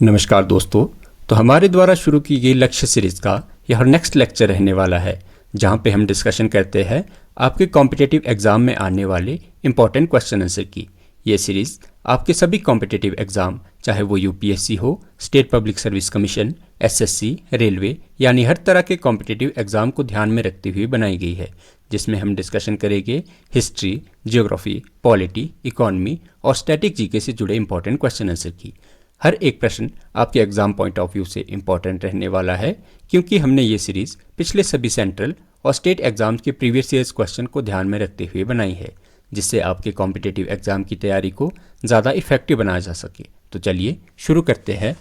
नमस्कार दोस्तों। तो हमारे द्वारा शुरू की गई लक्ष्य सीरीज़ का यह नेक्स्ट लेक्चर रहने वाला है, जहां पे हम डिस्कशन करते हैं आपके कॉम्पिटिटिव एग्ज़ाम में आने वाले इंपॉर्टेंट क्वेश्चन आंसर की। ये सीरीज़ आपके सभी कॉम्पिटिटिव एग्ज़ाम, चाहे वो यूपीएससी हो, state public service commission, SSC, railway, यानी हर तरह के कॉम्पिटिटिव एग्ज़ाम को ध्यान में रखते हुए बनाई गई है, जिसमें हम डिस्कशन करेंगे हिस्ट्री, जियोग्राफी, पॉलिटी, इकोनॉमी और स्टैटिक जीके से जुड़े इंपॉर्टेंट क्वेश्चन आंसर की। हर एक प्रश्न आपके एग्जाम पॉइंट ऑफ व्यू से इम्पॉर्टेंट रहने वाला है, क्योंकि हमने ये सीरीज़ पिछले सभी सेंट्रल और स्टेट एग्जाम्स के प्रीवियस ईयर्स क्वेश्चन को ध्यान में रखते हुए बनाई है, जिससे आपके कॉम्पिटिटिव एग्जाम की तैयारी को ज़्यादा इफेक्टिव बनाया जा सके। तो चलिए शुरू करते हैं।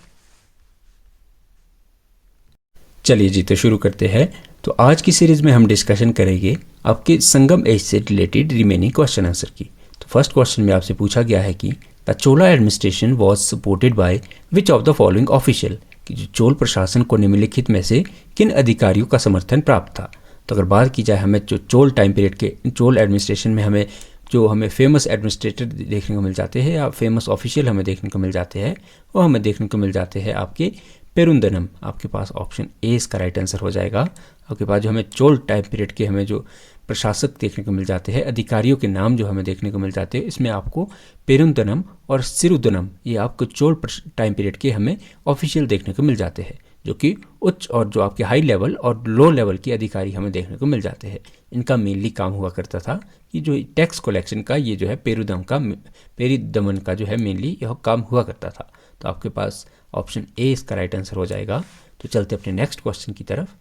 तो शुरू करते हैं। तो आज की सीरीज़ में हम डिस्कशन करेंगे आपके संगम एज से रिलेटेड रिमेनिंग क्वेश्चन आंसर की। तो फर्स्ट क्वेश्चन में आपसे पूछा गया है कि the Chola administration was supported by which of the following official, कि जो चोल प्रशासन को निम्नलिखित में से किन अधिकारियों का समर्थन प्राप्त था। तो अगर बात की जाए हमें जो चोल टाइम पीरियड के चोल एडमिनिस्ट्रेशन में हमें फेमस एडमिनिस्ट्रेटर देखने को मिल जाते हैं या फेमस ऑफिशियल हमें देखने को मिल जाते हैं, वो हमें देखने को मिल जाते हैं आपके पेरुंदनम। आपके पास ऑप्शन ए इसका राइट आंसर हो जाएगा। आपके पास जो हमें चोल टाइम पीरियड के हमें जो प्रशासक देखने को मिल जाते हैं, अधिकारियों के नाम जो हमें देखने को मिल जाते हैं, इसमें आपको पेरुंदनम और सिरुदनम, ये आपको चोल टाइम पीरियड के हमें ऑफिशियल देखने को मिल जाते हैं, जो कि उच्च और जो आपके हाई लेवल और लो लेवल के अधिकारी हमें देखने को मिल जाते हैं। इनका मेनली काम हुआ करता था कि जो टैक्स कलेक्शन का ये जो है पेरुदमन का जो है मेनली यह काम हुआ करता था। तो आपके पास ऑप्शन ए इसका राइट आंसर हो जाएगा। तो चलते अपने नेक्स्ट क्वेश्चन की तरफ।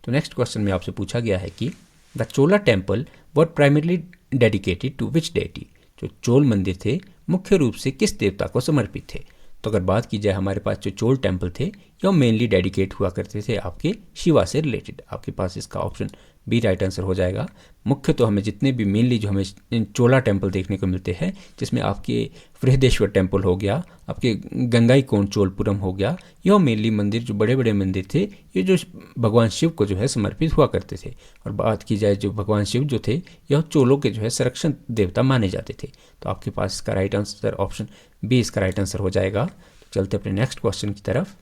तो नेक्स्ट क्वेश्चन में आपसे पूछा गया है कि the Chola temple were primarily dedicated to which deity, जो चोल मंदिर थे मुख्य रूप से किस देवता को समर्पित थे। तो अगर बात की जाए हमारे पास जो चोल टेम्पल थे यह मेनली डेडिकेट हुआ करते थे आपके शिवा से रिलेटेड। आपके पास इसका ऑप्शन बी राइट आंसर हो जाएगा। मुख्य तो हमें जितने भी मेनली जो हमें चोला टेम्पल देखने को मिलते हैं, जिसमें आपके बृहदेश्वर टेम्पल हो गया, आपके गंगाईकोंड चोलपुरम हो गया, यह मेनली मंदिर जो बड़े बड़े मंदिर थे ये जो भगवान शिव को जो है समर्पित हुआ करते थे। और बात की जाए जो भगवान शिव जो थे यह चोलों के जो है संरक्षण देवता माने जाते थे। तो आपके पास इसका राइट आंसर ऑप्शन बी इसका राइट आंसर हो जाएगा। तो चलते अपने नेक्स्ट क्वेश्चन की तरफ।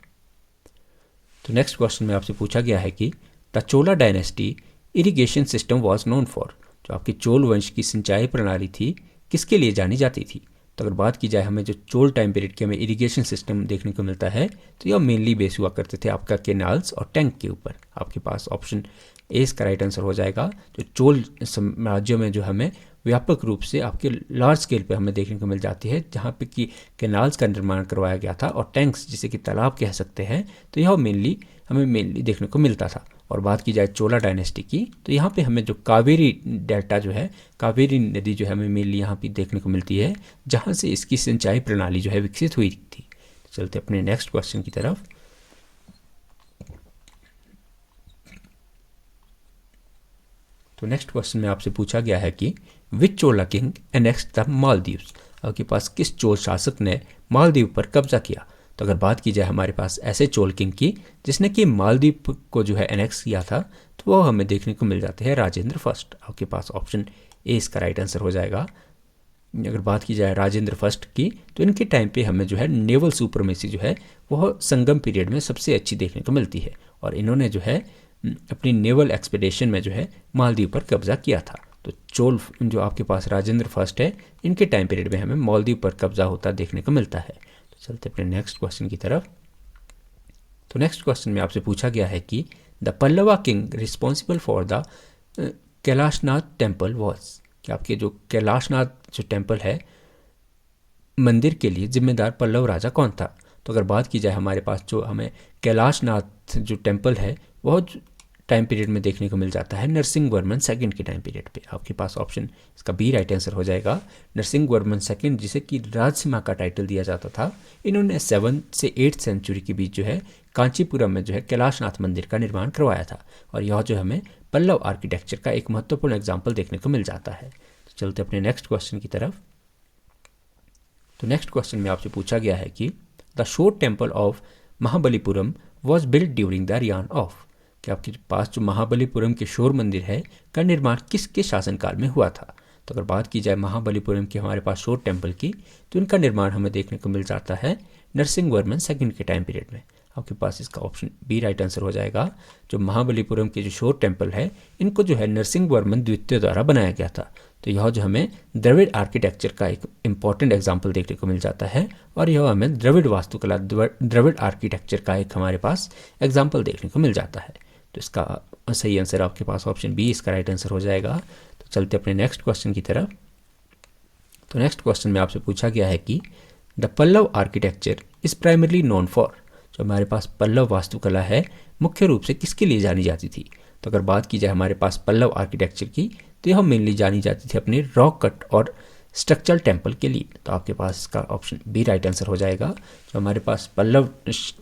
तो नेक्स्ट क्वेश्चन में आपसे पूछा गया है कि the Chola dynasty irrigation system was known for, जो आपकी चोल वंश की सिंचाई प्रणाली थी किसके लिए जानी जाती थी। तो अगर बात की जाए हमें जो चोल टाइम पीरियड के हमें इरिगेशन सिस्टम देखने को मिलता है, तो यह मेनली बेस हुआ करते थे आपका केनाल्स और टैंक के ऊपर। आपके पास ऑप्शन ए इसका राइट आंसर हो जाएगा। जो चोल साम्राज्य में जो हमें व्यापक रूप से आपके लार्ज स्केल पे हमें देखने को मिल जाती है, जहाँ पे कि कैनाल्स का निर्माण करवाया गया था और टैंक्स जिसे कि तालाब कह सकते हैं, तो यह हमें देखने को मिलता था। और बात की जाए चोला डायनेस्टी की, तो यहाँ पे हमें जो कावेरी डेल्टा जो है, कावेरी नदी जो है हमें मेनली यहाँ पे देखने को मिलती है, जहाँ से इसकी सिंचाई प्रणाली जो है विकसित हुई थी। चलते अपने नेक्स्ट क्वेश्चन की तरफ। तो नेक्स्ट क्वेश्चन में आपसे पूछा गया है कि विच चोला किंग एनेक्स्ड द मालदीव्स, आपके पास किस चोल शासक ने मालदीव पर कब्जा किया। तो अगर बात की जाए हमारे पास ऐसे चोल किंग की जिसने कि मालदीव को जो है एनेक्स किया था, तो वो हमें देखने को मिल जाते हैं राजेंद्र फर्स्ट। आपके पास ऑप्शन ए इसका राइट आंसर हो जाएगा। अगर बात की जाए राजेंद्र फर्स्ट की, तो इनके टाइम पे हमें जो है नेवल सुपरमेसी जो है वह संगम पीरियड में सबसे अच्छी देखने को मिलती है, और इन्होंने जो है अपनी नेवल एक्सपेडिशन में जो है मालदीव पर कब्जा किया था। तो चोल जो आपके पास राजेंद्र फर्स्ट है, इनके टाइम पीरियड में हमें मालदीव पर कब्जा होता देखने को मिलता है। तो चलते अपने नेक्स्ट क्वेश्चन की तरफ। तो नेक्स्ट क्वेश्चन में आपसे पूछा गया है कि the Pallava king responsible for the Kailashnath temple was, कि आपके जो कैलाशनाथ जो टेम्पल है मंदिर के लिए जिम्मेदार पल्लव राजा कौन था। तो अगर बात की जाए हमारे पास जो हमें कैलाशनाथ जो टेम्पल है वह टाइम पीरियड में देखने को मिल जाता है नरसिंह वर्मन सेकंड के टाइम पीरियड पे। आपके पास ऑप्शन इसका बी राइट आंसर हो जाएगा। नरसिंह वर्मन सेकंड, जिसे कि राजसिम्हा का टाइटल दिया जाता था, इन्होंने 7 से 8 सेंचुरी के बीच जो है कांचीपुरम में जो है कैलाशनाथ मंदिर का निर्माण करवाया था, और यह जो हमें पल्लव आर्किटेक्चर का एक महत्वपूर्ण एग्जाम्पल देखने को मिल जाता है। तो चलते अपने नेक्स्ट क्वेश्चन की तरफ। तो नेक्स्ट क्वेश्चन में आपसे पूछा गया है कि the shore temple of Mahabalipuram was build during the reign of, कि आपके पास जो महाबलीपुरम के शोर मंदिर है का निर्माण किसके शासनकाल में हुआ था। तो अगर बात की जाए महाबलीपुरम की हमारे पास शोर टेम्पल की, तो इनका निर्माण हमें देखने को मिल जाता है नरसिंहवर्मन सेकंड के टाइम पीरियड में। आपके पास इसका ऑप्शन बी राइट आंसर हो जाएगा। जो महाबलीपुरम के जो शोर टेम्पल है, इनको जो है नरसिंहवर्मन द्वितीय द्वारा बनाया गया था। तो यह जो हमें द्रविड़ आर्किटेक्चर का एक इंपॉर्टेंट एग्जाम्पल देखने को मिल जाता है, और यह हमें द्रविड़ वास्तुकला, द्रविड़ आर्किटेक्चर का एक हमारे पास एग्जाम्पल देखने को मिल जाता है। तो इसका सही आंसर आपके पास ऑप्शन बी इसका राइट आंसर हो जाएगा। तो चलते अपने नेक्स्ट क्वेश्चन की तरफ। तो नेक्स्ट क्वेश्चन में आपसे पूछा गया है कि the Pallava architecture is primarily known for, जो हमारे पास पल्लव वास्तुकला है मुख्य रूप से किसके लिए जानी जाती थी। तो अगर बात की जाए हमारे पास पल्लव आर्किटेक्चर की, तो यह मेनली जानी जाती थी अपने रॉक कट और स्ट्रक्चरल टेम्पल के लिए। तो आपके पास इसका ऑप्शन बी राइट आंसर हो जाएगा। जो हमारे पास पल्लव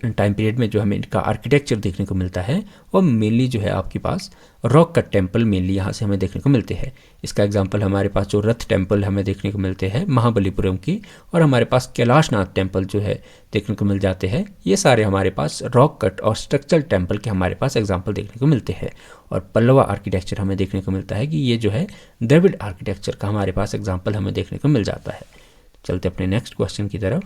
टाइम पीरियड में जो हमें इनका आर्किटेक्चर देखने को मिलता है, वो मेनली जो है आपके पास रॉक कट टेम्पल मेनली यहाँ से हमें देखने को मिलते हैं। इसका एग्जांपल हमारे पास जो रथ टेम्पल हमें देखने को मिलते हैं महाबलीपुरम की, और हमारे पास कैलाशनाथ टेम्पल जो है देखने को मिल जाते हैं। ये सारे हमारे पास रॉक कट और स्ट्रक्चरल टेम्पल के हमारे पास एग्जाम्पल देखने को मिलते हैं। और पल्लवा आर्किटेक्चर हमें देखने को मिलता है कि ये जो है द्रविड़ आर्किटेक्चर का हमारे पास एग्जाम्पल हमें देखने को मिल जाता है। चलते अपने नेक्स्ट क्वेश्चन की तरफ।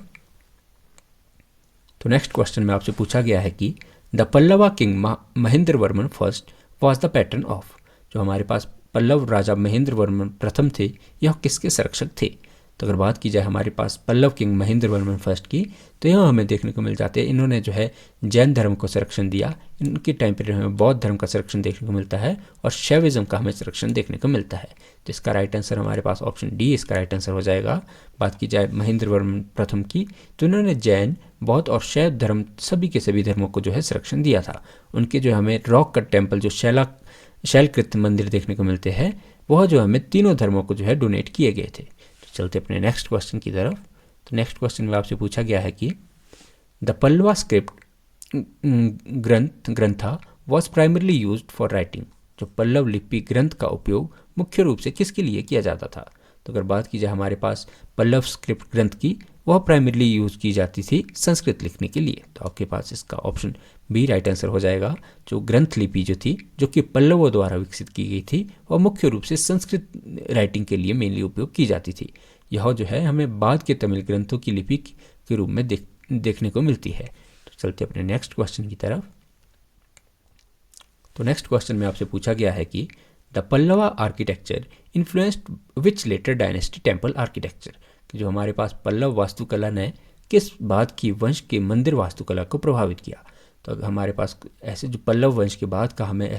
तो नेक्स्ट क्वेश्चन में आपसे पूछा गया है कि the Pallava king Mahendravarman first was the pattern of, जो हमारे पास पल्लव राजा महेंद्रवर्मन प्रथम थे, यह किसके संरक्षक थे। तो अगर बात की जाए हमारे पास पल्लव किंग महेंद्रवर्मन फर्स्ट की, तो यह हमें देखने को मिल जाते हैं इन्होंने जो है जैन धर्म को संरक्षण दिया। इनके टाइम पीरियड में बौद्ध धर्म का संरक्षण देखने को मिलता है, और शैविज्म का हमें संरक्षण देखने को मिलता है। तो इसका राइट आंसर हमारे पास ऑप्शन डी इसका राइट आंसर हो जाएगा। बात की जाए महेंद्रवर्मन प्रथम की, तो इन्होंने जैन, बौद्ध और शैव धर्म सभी के सभी धर्मों को जो है संरक्षण दिया था। उनके जो हमें रॉक कट टेम्पल जो शैलकृत मंदिर देखने को मिलते हैं, वह जो हमें तीनों धर्मों को जो है डोनेट किए गए थे। तो चलते अपने नेक्स्ट क्वेश्चन की तरफ। तो नेक्स्ट क्वेश्चन में आपसे पूछा गया है कि the Pallava script Grantha was primarily used for writing, जो पल्लव लिपि ग्रंथ का उपयोग मुख्य रूप से किसके लिए किया जाता था। तो अगर बात की जाए हमारे पास पल्लव स्क्रिप्ट ग्रंथ की, वह प्राइमरली यूज की जाती थी संस्कृत लिखने के लिए। तो आपके पास इसका ऑप्शन बी राइट आंसर हो जाएगा। जो ग्रंथ लिपि जो थी, जो कि पल्लवों द्वारा विकसित की गई थी, वह मुख्य रूप से संस्कृत राइटिंग के लिए मेनली उपयोग की जाती थी। यह जो है हमें बाद के तमिल ग्रंथों की लिपि के रूप में देखने को मिलती है। तो चलते अपने नेक्स्ट क्वेश्चन की तरफ। तो नेक्स्ट क्वेश्चन में आपसे पूछा गया है कि the Pallava architecture influenced which later dynasty temple architecture, जो हमारे पास पल्लव वास्तुकला ने किस बाद की वंश के मंदिर वास्तुकला को प्रभावित किया। तो हमारे पास ऐसे जो पल्लव वंश के बाद का हमें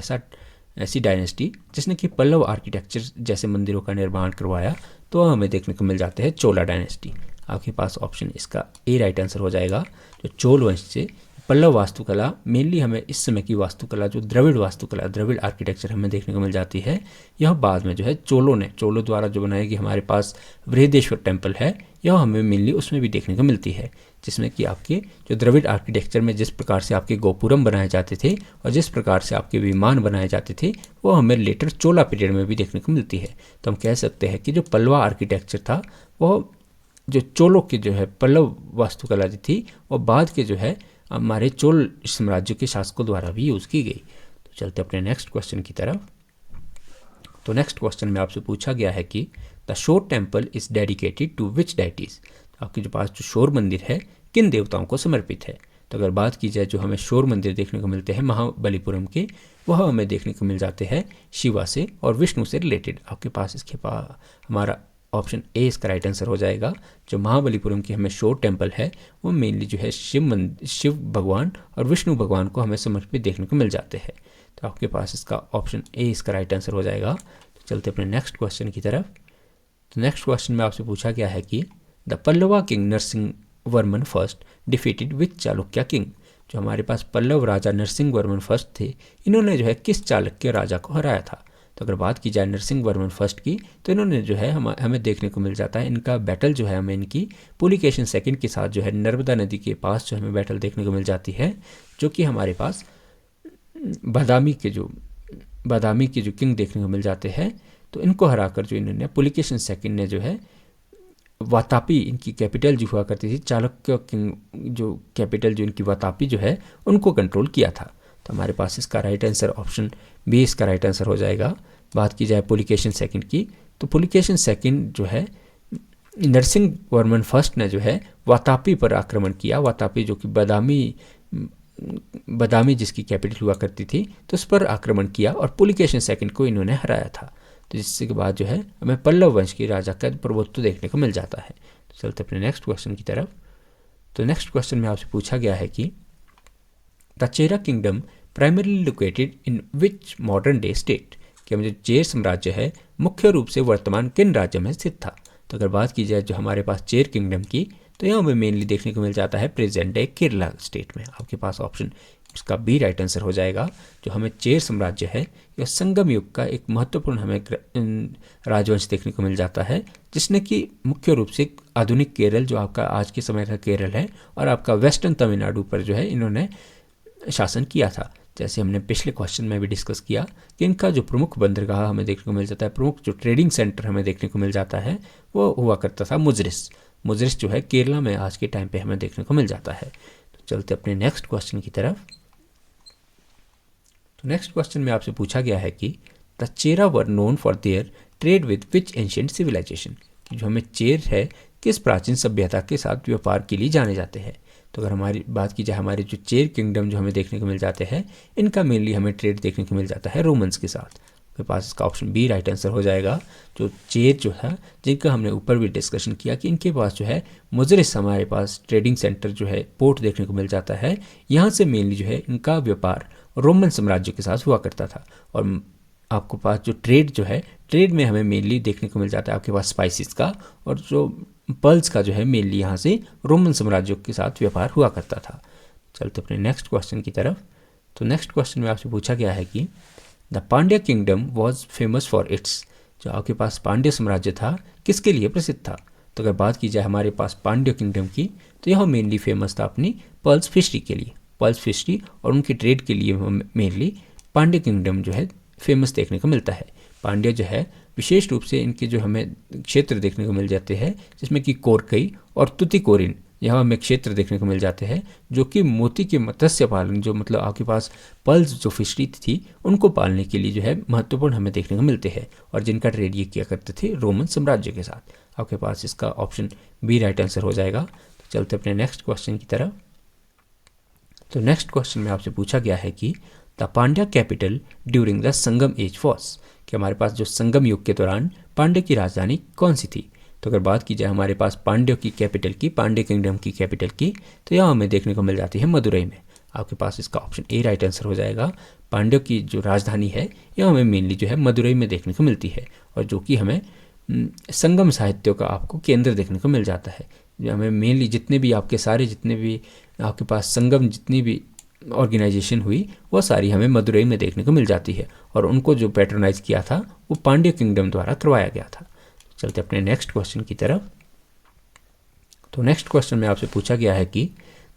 ऐसी डायनेस्टी जिसने कि पल्लव आर्किटेक्चर जैसे मंदिरों का निर्माण करवाया, तो हमें देखने को मिल जाते हैं चोला डायनेस्टी। आपके पास ऑप्शन इसका ए राइट आंसर हो जाएगा। जो चोल वंश से पल्लव वास्तुकला मेनली हमें इस समय की वास्तुकला जो द्रविड़ वास्तुकला, द्रविड़ आर्किटेक्चर हमें देखने को मिल जाती है, यह बाद में जो है चोलों द्वारा जो बनाई गई हमारे पास बृहदेश्वर टेम्पल है, यह हमें मेनली उसमें भी देखने को मिलती है। जिसमें कि आपके जो द्रविड़ आर्किटेक्चर में जिस प्रकार से आपके गोपुरम बनाए जाते थे और जिस प्रकार से आपके विमान बनाए जाते थे, वो हमें लेटर चोला पीरियड में भी देखने को मिलती है। तो हम कह सकते हैं कि जो पल्लवा आर्किटेक्चर था, वह जो चोलों की जो है पल्लव वास्तुकला जो थी, वो बाद के जो है हमारे चोल साम्राज्य के शासकों द्वारा भी यूज़ की गई। तो चलते अपने नेक्स्ट क्वेश्चन की तरफ। तो नेक्स्ट क्वेश्चन में आपसे पूछा गया है कि the shore temple is dedicated to which deities, आपके जो पास जो शोर मंदिर है किन देवताओं को समर्पित है। तो अगर बात की जाए जो हमें शोर मंदिर देखने को मिलते हैं महाबलीपुरम के, वह हमें देखने को मिल जाते हैं शिवा से और विष्णु से रिलेटेड। आपके पास इसके पास हमारा ऑप्शन ए इसका राइट आंसर हो जाएगा। जो महाबलीपुरम की हमें शोर टेम्पल है, वो मेनली जो है शिव भगवान और विष्णु भगवान को हमें समर्पित देखने को मिल जाते हैं। तो आपके पास इसका ऑप्शन ए इसका राइट आंसर हो जाएगा। तो चलते अपने नेक्स्ट क्वेश्चन की तरफ। तो नेक्स्ट क्वेश्चन में आपसे पूछा गया है कि the Pallava king Narasimhavarman first defeated which Chalukya king, जो हमारे पास पल्लव राजा नरसिंहवर्मन फर्स्ट थे, इन्होंने जो है किस चालुक्य राजा को हराया था। तो अगर बात की जाए नरसिंहवर्मन फर्स्ट की, तो इन्होंने जो है हमें देखने को मिल जाता है इनका बैटल जो है हमें इनकी पुलिकेशिन सेकंड के साथ जो है नर्मदा नदी के पास जो हमें बैटल देखने को मिल जाती है, जो कि हमारे पास बादामी के जो किंग देखने को मिल जाते हैं। तो इनको हराकर जो इन्होंने पुलिकेशिन सेकंड ने जो है वातापी, इनकी कैपिटल जो हुआ करती थी चालुक्य किंग, जो कैपिटल जो इनकी वातापी जो है उनको कंट्रोल किया था। तो हमारे पास इसका राइट आंसर ऑप्शन बी इसका राइट आंसर हो जाएगा। बात की जाए पुलिकेशिन सेकंड की, तो पुलिकेशन सेकंड जो है नरसिंह वर्मन फर्स्ट ने जो है वातापी पर आक्रमण किया। वातापी जो कि बदामी जिसकी कैपिटल हुआ करती थी, तो उस पर आक्रमण किया और पुलिकेशन सेकंड को इन्होंने हराया था। तो जिसके बाद जो है हमें पल्लव वंश के राजा का प्रभुत्व देखने को मिल जाता है। तो चलते अपने नेक्स्ट क्वेश्चन की तरफ। तो नेक्स्ट क्वेश्चन में आपसे पूछा गया है कि the Chera kingdom primarily located in which modern day state, कि जो चेर साम्राज्य है मुख्य रूप से वर्तमान किन राज्य में स्थित था। तो अगर बात की जाए जो हमारे पास चेर किंगडम की, तो यहाँ हमें मेनली देखने को मिल जाता है प्रेजेंट डे केरला स्टेट में। आपके पास ऑप्शन इसका बी राइट आंसर हो जाएगा। जो हमें चेर साम्राज्य है यह संगम युग का एक महत्वपूर्ण हमें राजवंश देखने को मिल जाता है, जिसने कि मुख्य रूप से आधुनिक केरल जो आपका आज के समय का केरल है और आपका वेस्टर्न तमिलनाडु पर जो है इन्होंने शासन किया था। जैसे हमने पिछले क्वेश्चन में भी डिस्कस किया कि इनका जो प्रमुख बंदरगाह हमें देखने को मिल जाता है, प्रमुख जो ट्रेडिंग सेंटर हमें देखने को मिल जाता है, वो हुआ करता था मुजरिस। मुजरिस जो है केरला में आज के टाइम पे हमें देखने को मिल जाता है। तो चलते अपने नेक्स्ट क्वेश्चन की तरफ। तो नेक्स्ट क्वेश्चन में आपसे पूछा गया है कि the Chera were known for their trade with which ancient civilisation, जो हमें चेर है किस प्राचीन सभ्यता के साथ व्यापार के लिए जाने जाते हैं। तो अगर हमारी बात की जाए हमारे जो चेर किंगडम जो हमें देखने को मिल जाते हैं, इनका मेनली हमें ट्रेड देखने को मिल जाता है रोमन्स के साथ। आपके पास इसका ऑप्शन बी राइट आंसर हो जाएगा। जो चेर जो है जिनका हमने ऊपर भी डिस्कशन किया कि इनके पास जो है मुजरिस हमारे पास ट्रेडिंग सेंटर जो है पोर्ट देखने को मिल जाता है। यहाँ से मेनली जो है इनका व्यापार रोमन साम्राज्य के साथ हुआ करता था। और आपके पास जो ट्रेड जो है, ट्रेड में हमें मेनली देखने को मिल जाता है आपके पास स्पाइसेस का, और जो पर्ल्स का जो है मेनली यहाँ से रोमन साम्राज्य के साथ व्यापार हुआ करता था। चलते अपने नेक्स्ट क्वेश्चन की तरफ। तो नेक्स्ट क्वेश्चन में आपसे पूछा गया है कि the Pandya kingdom was famous for its, जो आपके पास पांड्य साम्राज्य था किसके लिए प्रसिद्ध था। तो अगर बात की जाए हमारे पास पांड्य किंगडम की, तो यह मेनली फेमस था अपनी पर्ल्स फिशरी के लिए। पर्ल्स फिशरी और उनकी ट्रेड के लिए मेनली पांड्य किंगडम जो है फेमस देखने को मिलता है। पांड्य जो है विशेष रूप से इनके जो हमें क्षेत्र देखने को मिल जाते हैं, जिसमें कि कोरकई और तुतिकोरिन, यहाँ हमें क्षेत्र देखने को मिल जाते हैं, जो कि मोती के मत्स्य पालन, जो मतलब आपके पास पर्ल्स जो फिशरी थी उनको पालने के लिए जो है महत्वपूर्ण हमें देखने को मिलते हैं, और जिनका ट्रेड ये किया करते थे रोमन साम्राज्य के साथ। आपके पास इसका ऑप्शन बी राइट आंसर हो जाएगा। तो चलते अपने नेक्स्ट क्वेश्चन की तरफ। तो नेक्स्ट क्वेश्चन में आपसे पूछा गया है कि the Pandya capital during the Sangam age was, कि हमारे पास जो संगम युग के दौरान पांड्य की राजधानी कौन सी थी। तो अगर बात की जाए हमारे पास पांड्यों की कैपिटल की, पांड्य किंगडम की कैपिटल की, तो यह हमें देखने को मिल जाती है मदुरई में। आपके पास इसका ऑप्शन ए राइट आंसर हो जाएगा। पांड्यों की जो राजधानी है यह हमें मेनली जो है मदुरई में देखने को मिलती है, और जो कि हमें संगम साहित्यों का आपको केंद्र देखने को मिल जाता है। जो हमें मेनली जितने भी आपके सारे जितने भी आपके पास संगम जितनी भी ऑर्गेनाइजेशन हुई वो सारी हमें मदुरई में देखने को मिल जाती है, और उनको जो पैट्रोनाइज किया था वो पांड्य किंगडम द्वारा करवाया गया था। चलते अपने नेक्स्ट क्वेश्चन की तरफ। तो नेक्स्ट क्वेश्चन में आपसे पूछा गया है कि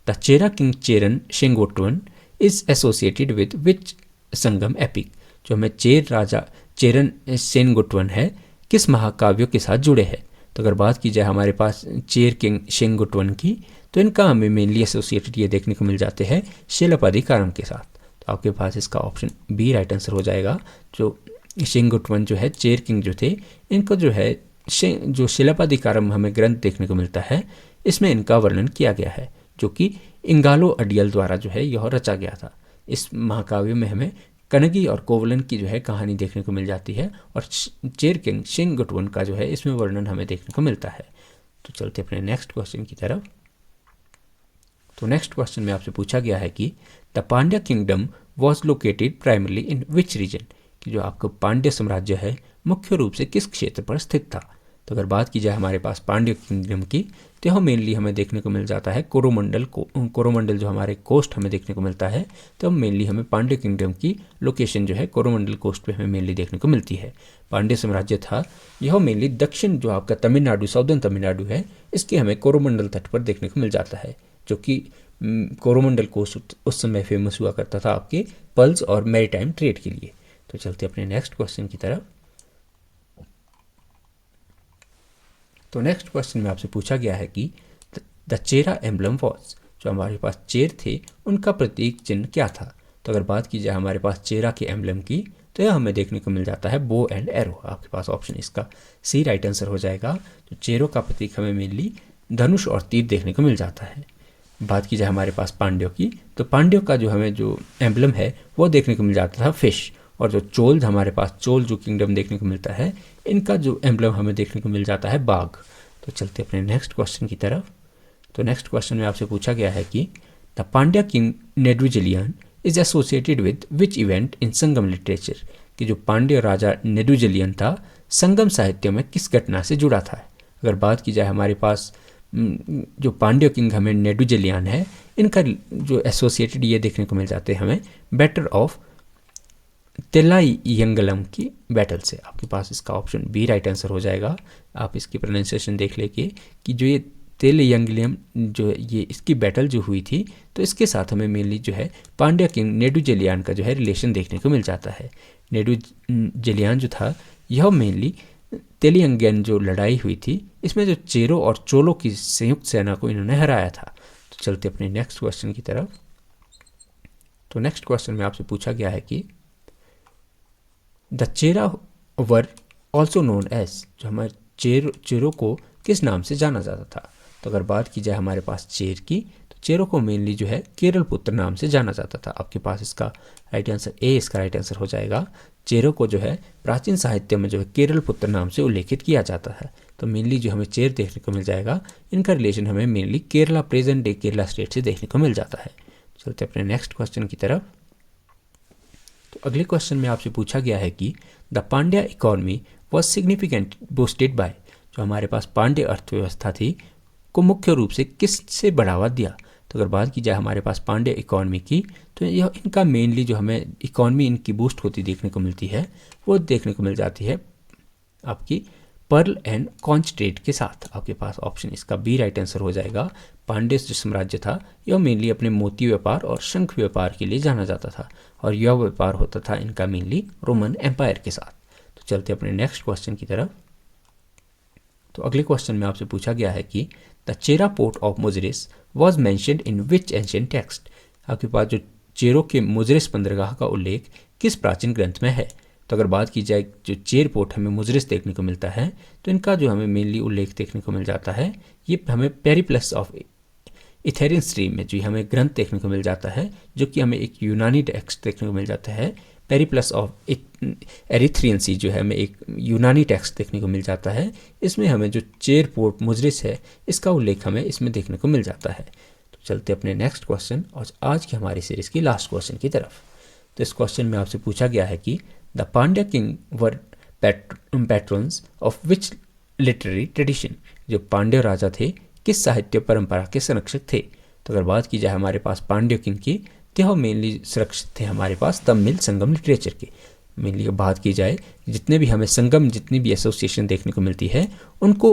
the Chera king Cheran Senguttuvan is associated with which Sangam epic, जो हमें चेर राजा चेरन सेनगोटवन है किस महाकाव्यों के साथ जुड़े हैं। तो अगर बात की जाए हमारे पास चेर किंग शेंगोटवन की, तो इनका हमें मेनली एसोसिएटेड ये देखने को मिल जाते हैं शिलापदिकारम के साथ। तो आपके पास इसका ऑप्शन बी राइट आंसर हो जाएगा। जो शेंगोटवन जो है चेर किंग जो थे, इनको जो है जो शिलापदिकारम हमें ग्रंथ देखने को मिलता है, इसमें इनका वर्णन किया गया है, जो कि इंगालो अडियल द्वारा जो है यह रचा गया था। इस महाकाव्य में हमें कनगी और कोवलन की जो है कहानी देखने को मिल जाती है, और चेर किंग शेंगोटवन का जो है इसमें वर्णन हमें देखने को मिलता है। तो चलते अपने नेक्स्ट क्वेश्चन की तरफ। तो नेक्स्ट क्वेश्चन में आपसे पूछा गया है कि the Pandya kingdom was located primarily in which region, कि जो आपका पांड्य साम्राज्य है मुख्य रूप से किस क्षेत्र पर स्थित था। तो अगर बात की जाए हमारे पास पांड्य किंगडम की, तो यह मेनली हमें देखने को मिल जाता है कोरोमंडल जो हमारे कोस्ट हमें देखने को मिलता है। तो मेनली हमें पांड्य किंगडम की लोकेशन जो है कोरोमंडल कोस्ट पे हमें मेनली देखने को मिलती है। पांड्य साम्राज्य था यह मेनली दक्षिण जो आपका तमिलनाडु साउदर्न तमिलनाडु है, इसके हमें कोरोमंडल तट पर देखने को मिल जाता है, जो कि कोरोमंडल कोस्ट उस समय फेमस हुआ करता था आपके पर्ल्स और मैरीटाइम ट्रेड के लिए। तो चलते अपने नेक्स्ट क्वेश्चन की तरफ। तो नेक्स्ट क्वेश्चन में आपसे पूछा गया है कि द चेरा एम्बलम वॉज, जो हमारे पास चेर थे उनका प्रतीक चिन्ह क्या था। तो अगर बात की जाए हमारे पास चेरा के एम्बलम की, तो यह हमें देखने को मिल जाता है बो एंड एरो। आपके पास ऑप्शन इसका सी राइट आंसर हो जाएगा। तो चेरों का प्रतीक हमें मेनली धनुष और तीर देखने को मिल जाता है। बात की जाए हमारे पास पांड्यों की, तो पांड्यों का जो हमें जो एम्बलम है वो देखने को मिल जाता था फिश, और जो चोल हमारे पास चोल जो किंगडम देखने को मिलता है, इनका जो एम्बलम हमें देखने को मिल जाता है बाघ। तो चलते अपने नेक्स्ट क्वेश्चन की तरफ। तो नेक्स्ट क्वेश्चन में आपसे पूछा गया है कि the Pandya king Nedunchezhiyan is associated with which event in Sangam literature, कि जो पांड्य राजा नेडुजिलियन था संगम साहित्य में किस घटना से जुड़ा था। अगर बात की जाए हमारे पास जो पांड्य किंग हमें नेडुजिलियन है, इनका जो एसोसिएटेड ये देखने को मिल जाते हैं हमें बैटल ऑफ तेलायंगलम की बैटल से। आपके पास इसका ऑप्शन बी राइट आंसर हो जाएगा। आप इसकी प्रोनाउंसिएशन देख लेंगे कि जो ये तेलयंगलम जो ये इसकी बैटल जो हुई थी, तो इसके साथ हमें मेनली जो है पांड्या किंग नेडुजिलियन का जो है रिलेशन देखने को मिल जाता है। नेडुजिलियन जो था यह मेनली तेलियंगन जो लड़ाई हुई थी, इसमें जो चेरों और चोलों की संयुक्त सेना को इन्होंने हराया था। तो चलते अपने नेक्स्ट क्वेश्चन की तरफ। तो नेक्स्ट क्वेश्चन में आपसे पूछा गया है कि the Chera were also known as, जो हमारे चेरों को किस नाम से जाना जाता था। तो अगर बात की जाए हमारे पास चेर की, तो चेरों को मेनली जो है केरल पुत्र नाम से जाना जाता था। आपके पास इसका राइट आंसर ए इसका राइट आंसर हो जाएगा। चेरों को जो है प्राचीन साहित्य में जो है केरल पुत्र नाम से उल्लेखित किया जाता है। तो मेनली जो हमें चेर देखने को मिल जाएगा, इनका रिलेशन हमें mainly Kerala present day Kerala state से देखने को मिल जाता है। चलते अपने नेक्स्ट क्वेश्चन की तरफ। तो अगले क्वेश्चन में आपसे पूछा गया है कि the Pandya economy was significant boosted by, जो हमारे पास पांड्य अर्थव्यवस्था थी को मुख्य रूप से किससे बढ़ावा दिया। तो अगर बात की जाए हमारे पास पांड्य इकोनॉमी की, तो यह इनका मेनली जो हमें इकोनॉमी इनकी बूस्ट होती देखने को मिलती है, वो देखने को मिल जाती है आपकी पर्ल एंड कॉन्च ट्रेड के साथ। आपके पास ऑप्शन इसका बी राइट आंसर हो जाएगा। पांड्य जो साम्राज्य था यह मेनली अपने मोती व्यापार और शंख व्यापार के लिए जाना जाता था, और यह व्यापार होता था इनका मेनली रोमन एम्पायर के साथ। तो चलते अपने नेक्स्ट क्वेश्चन की तरफ। तो अगले क्वेश्चन में आपसे पूछा गया है कि the Chera port of मुजरिस was mentioned in which ancient text. आपके पास जो चेरों के मुजरिस बंदरगाह का उल्लेख किस प्राचीन ग्रंथ में है। तो अगर बात की जाए जो चेर पोर्ट हमें मुजरिस देखने को मिलता है, तो इनका जो हमें मेनली उल्लेख देखने को मिल जाता है, ये हमें पेरिप्लस ऑफ इथेरियन स्ट्रीम में जो हमें ग्रंथ देखने को मिल जाता है, जो कि हमें एक यूनानी टेक्स्ट देखने को मिल जाता है। पेरिप्लस ऑफ एरिथ्रियन सी जो है हमें एक यूनानी टेक्स्ट देखने को मिल जाता है। इसमें हमें जो चेर पोर्ट मुजरिस है, इसका उल्लेख हमें इसमें देखने को मिल जाता है। तो चलते अपने नेक्स्ट क्वेश्चन और आज की हमारी सीरीज़ की लास्ट क्वेश्चन की तरफ। तो इस क्वेश्चन में आपसे पूछा गया है कि the Pandya king were patrons of which literary tradition, जो पांड्य राजा थे किस साहित्य परंपरा के संरक्षक थे। तो अगर बात की जाए हमारे पास पांड्य किंग की, तो मेनली सुरक्षित थे हमारे पास तमिल संगम लिटरेचर के। मेनली बात की जाए जितने भी हमें संगम जितनी भी एसोसिएशन देखने को मिलती है, उनको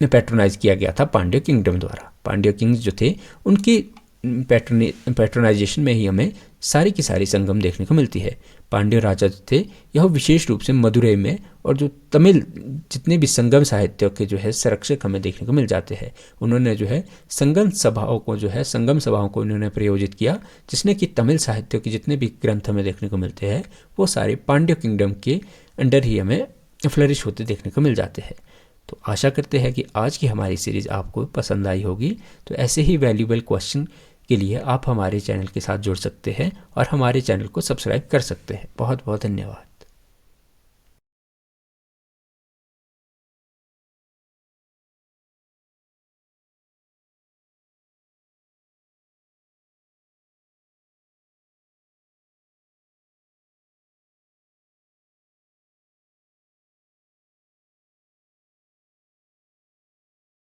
पैट्रोनाइज किया गया था पांड्य किंगडम द्वारा। पांड्य किंग्स जो थे उनकी पैट्रोनाइजेशन में ही हमें सारी की सारी संगम देखने को मिलती है। पांड्य राजा जो थे यह विशेष रूप से मदुरई में, और जो तमिल जितने भी संगम साहित्य के जो है संरक्षक हमें देखने को मिल जाते हैं, उन्होंने जो है संगम सभाओं को उन्होंने प्रयोजित किया, जिसने कि तमिल साहित्य के जितने भी ग्रंथ हमें देखने को मिलते हैं वो सारे पांड्य किंगडम के अंडर ही हमें फ्लरिश होते देखने को मिल जाते हैं। तो आशा करते हैं कि आज की हमारी सीरीज़ आपको पसंद आई होगी। तो ऐसे ही वैल्यूएबल क्वेश्चन के लिए आप हमारे चैनल के साथ जुड़ सकते हैं और हमारे चैनल को सब्सक्राइब कर सकते हैं। बहुत बहुत धन्यवाद।